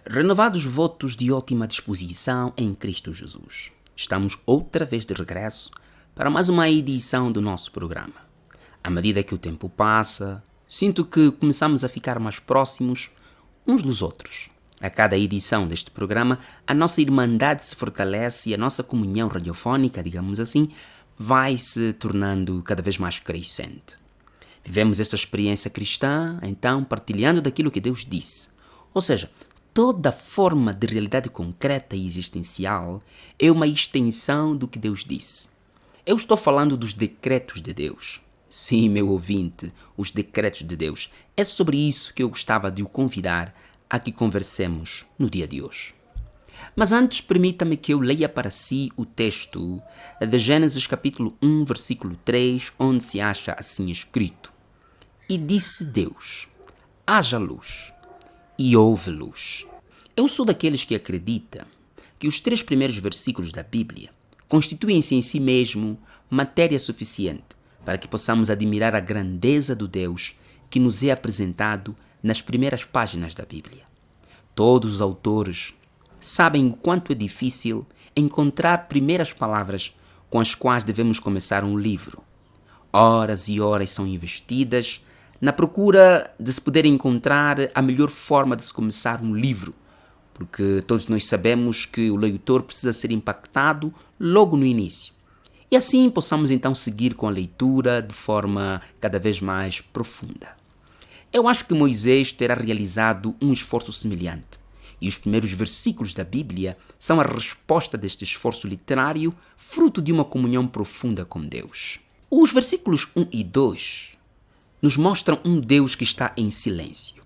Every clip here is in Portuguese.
Renovados votos de ótima disposição em Cristo Jesus. Estamos outra vez de regresso para mais uma edição do nosso programa. À medida que o tempo passa, sinto que começamos a ficar mais próximos uns dos outros. A cada edição deste programa, a nossa irmandade se fortalece e a nossa comunhão radiofónica, digamos assim, vai se tornando cada vez mais crescente. Vivemos esta experiência cristã, então, partilhando daquilo que Deus disse. Ou seja, toda forma de realidade concreta e existencial é uma extensão do que Deus disse. Eu estou falando dos decretos de Deus. Sim, meu ouvinte, os decretos de Deus. É sobre isso que eu gostava de o convidar a que conversemos no dia de hoje. Mas antes, permita-me que eu leia para si o texto de Gênesis capítulo 1, versículo 3, onde se acha assim escrito: E disse Deus, haja luz, e houve luz. Eu sou daqueles que acredita que os 3 primeiros versículos da Bíblia constituem-se em si mesmo matéria suficiente para que possamos admirar a grandeza do Deus que nos é apresentado nas primeiras páginas da Bíblia. Todos os autores sabem o quanto é difícil encontrar primeiras palavras com as quais devemos começar um livro. Horas e horas são investidas na procura de se poder encontrar a melhor forma de se começar um livro, porque todos nós sabemos que o leitor precisa ser impactado logo no início. E assim possamos então seguir com a leitura de forma cada vez mais profunda. Eu acho que Moisés terá realizado um esforço semelhante, e os primeiros versículos da Bíblia são a resposta deste esforço literário, fruto de uma comunhão profunda com Deus. Os versículos 1 e 2 nos mostram um Deus que está em silêncio.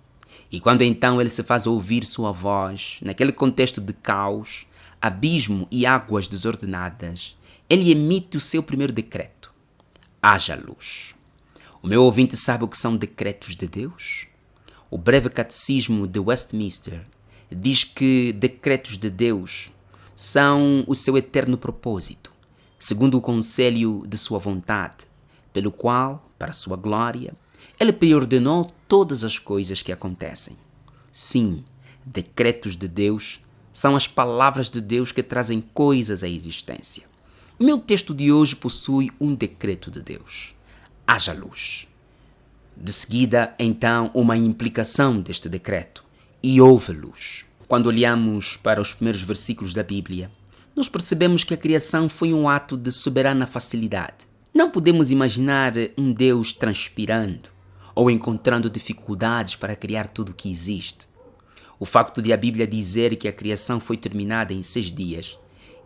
E quando então ele se faz ouvir sua voz, naquele contexto de caos, abismo e águas desordenadas, ele emite o seu primeiro decreto: haja luz. O meu ouvinte sabe o que são decretos de Deus? O breve catecismo de Westminster diz que decretos de Deus são o seu eterno propósito, segundo o conselho de sua vontade, pelo qual, para sua glória, ele preordenou todas as coisas que acontecem. Sim, decretos de Deus são as palavras de Deus que trazem coisas à existência. O meu texto de hoje possui um decreto de Deus: haja luz. De seguida, então, uma implicação deste decreto: e houve luz. Quando olhamos para os primeiros versículos da Bíblia, nós percebemos que a criação foi um ato de soberana facilidade. Não podemos imaginar um Deus transpirando ou encontrando dificuldades para criar tudo o que existe. O facto de a Bíblia dizer que a criação foi terminada em 6 dias,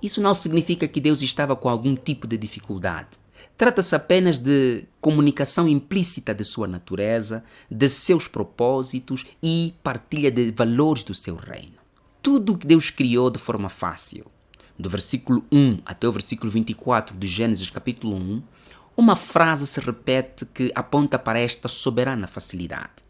isso não significa que Deus estava com algum tipo de dificuldade. Trata-se apenas de comunicação implícita de sua natureza, de seus propósitos e partilha de valores do seu reino. Tudo o que Deus criou de forma fácil. Do versículo 1 até o versículo 24 de Gênesis capítulo 1, uma frase se repete que aponta para esta soberana facilidade.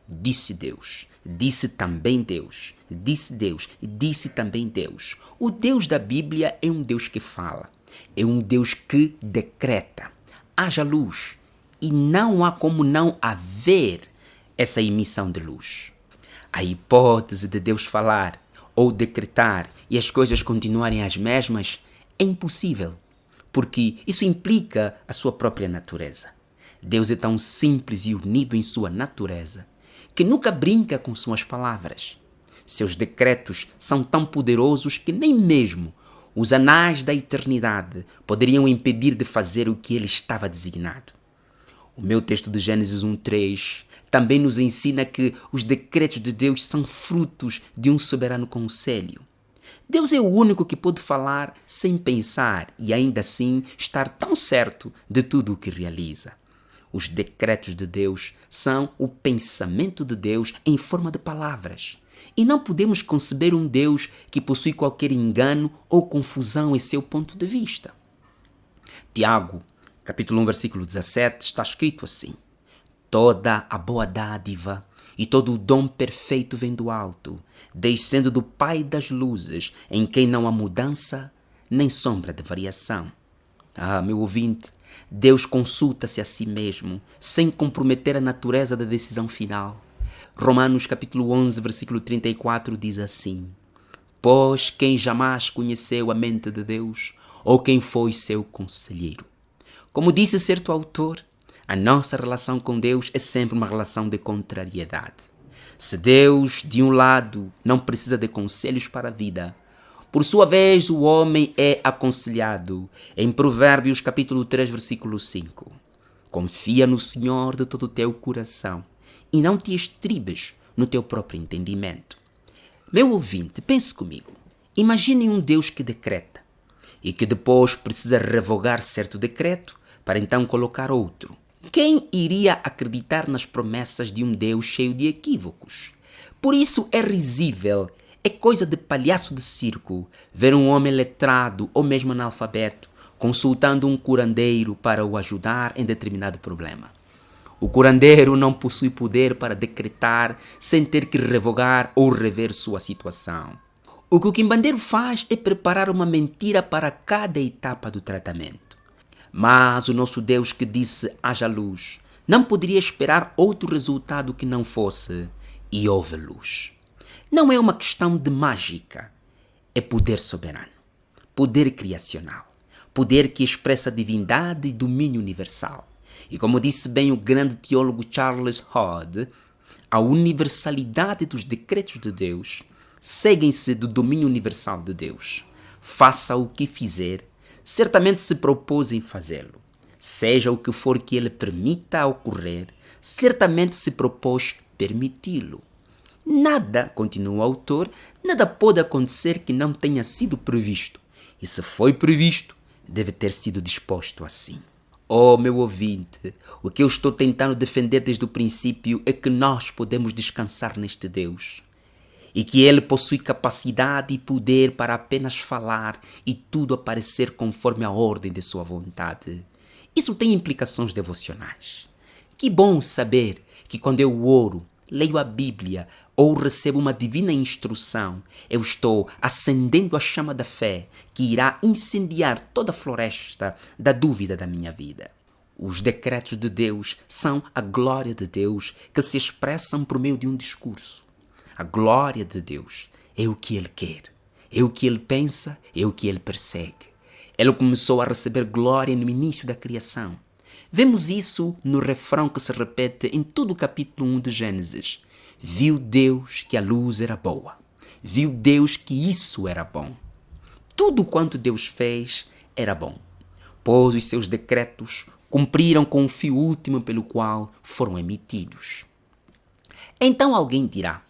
Disse Deus, disse também Deus, disse Deus, disse também Deus. O Deus da Bíblia é um Deus que fala, é um Deus que decreta. Haja luz, e não há como não haver essa emissão de luz. A hipótese de Deus falar ou decretar e as coisas continuarem as mesmas é impossível, porque isso implica a sua própria natureza. Deus é tão simples e unido em sua natureza que nunca brinca com suas palavras. Seus decretos são tão poderosos que nem mesmo os anais da eternidade poderiam impedir de fazer o que ele estava designado. O meu texto de Gênesis 1:3 também nos ensina que os decretos de Deus são frutos de um soberano conselho. Deus é o único que pode falar sem pensar e ainda assim estar tão certo de tudo o que realiza. Os decretos de Deus são o pensamento de Deus em forma de palavras. E não podemos conceber um Deus que possui qualquer engano ou confusão em seu ponto de vista. Tiago, capítulo 1, versículo 17, está escrito assim: toda a boa dádiva e todo o dom perfeito vem do alto, descendo do Pai das luzes, em quem não há mudança nem sombra de variação. Ah, meu ouvinte, Deus consulta-se a si mesmo, sem comprometer a natureza da decisão final. Romanos capítulo 11, versículo 34 diz assim: Pois quem jamais conheceu a mente de Deus, ou quem foi seu conselheiro? Como disse certo autor, a nossa relação com Deus é sempre uma relação de contrariedade. Se Deus, de um lado, não precisa de conselhos para a vida, por sua vez o homem é aconselhado em Provérbios capítulo 3, versículo 5. Confia no Senhor de todo o teu coração e não te estribes no teu próprio entendimento. Meu ouvinte, pense comigo. Imagine um Deus que decreta e que depois precisa revogar certo decreto para então colocar outro. Quem iria acreditar nas promessas de um Deus cheio de equívocos? Por isso é risível, é coisa de palhaço de circo ver um homem letrado ou mesmo analfabeto consultando um curandeiro para o ajudar em determinado problema. O curandeiro não possui poder para decretar sem ter que revogar ou rever sua situação. O que o quimbandeiro faz é preparar uma mentira para cada etapa do tratamento. Mas o nosso Deus que disse haja luz não poderia esperar outro resultado que não fosse e houve luz. Não é uma questão de mágica, é poder soberano, poder criacional, poder que expressa divindade e domínio universal. E como disse bem o grande teólogo Charles Hodge, a universalidade dos decretos de Deus seguem-se do domínio universal de Deus. Faça o que fizer, certamente se propôs em fazê-lo. Seja o que for que ele permita ocorrer, certamente se propôs permiti-lo. Nada, continua o autor, nada pode acontecer que não tenha sido previsto. E se foi previsto, deve ter sido disposto assim. Oh, meu ouvinte, o que eu estou tentando defender desde o princípio é que nós podemos descansar neste Deus e que Ele possui capacidade e poder para apenas falar e tudo aparecer conforme a ordem de sua vontade. Isso tem implicações devocionais. Que bom saber que quando eu oro, leio a Bíblia ou recebo uma divina instrução, eu estou acendendo a chama da fé que irá incendiar toda a floresta da dúvida da minha vida. Os decretos de Deus são a glória de Deus que se expressam por meio de um discurso. A glória de Deus é o que Ele quer, é o que Ele pensa, é o que Ele persegue. Ele começou a receber glória no início da criação. Vemos isso no refrão que se repete em todo o capítulo 1 de Gênesis. Viu Deus que a luz era boa. Viu Deus que isso era bom. Tudo quanto Deus fez era bom, pois os seus decretos cumpriram com o fio último pelo qual foram emitidos. Então alguém dirá: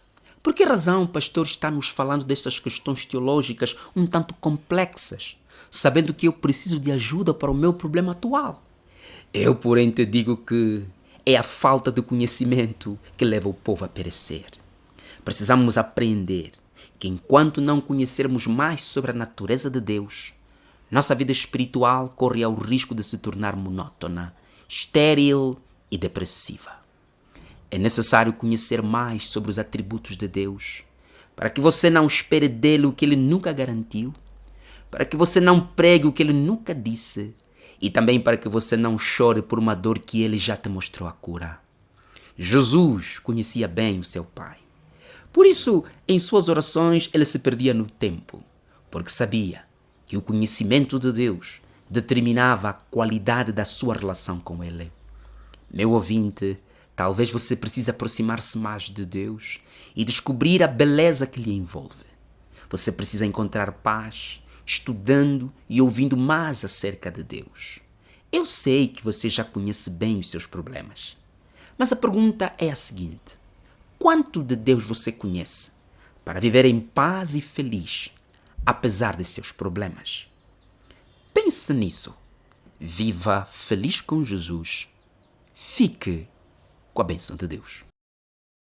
por que razão o pastor está nos falando destas questões teológicas um tanto complexas, sabendo que eu preciso de ajuda para o meu problema atual? Eu, porém, te digo que é a falta de conhecimento que leva o povo a perecer. Precisamos aprender que enquanto não conhecermos mais sobre a natureza de Deus, nossa vida espiritual corre ao risco de se tornar monótona, estéril e depressiva. É necessário conhecer mais sobre os atributos de Deus, para que você não espere dele o que ele nunca garantiu, para que você não pregue o que ele nunca disse, e também para que você não chore por uma dor que ele já te mostrou a cura. Jesus conhecia bem o seu Pai. Por isso, em suas orações, ele se perdia no tempo, porque sabia que o conhecimento de Deus determinava a qualidade da sua relação com ele. Meu ouvinte, talvez você precise aproximar-se mais de Deus e descobrir a beleza que lhe envolve. Você precisa encontrar paz estudando e ouvindo mais acerca de Deus. Eu sei que você já conhece bem os seus problemas, mas a pergunta é a seguinte: quanto de Deus você conhece para viver em paz e feliz, apesar de seus problemas? Pense nisso. Viva feliz com Jesus. Fique com a bênção de Deus.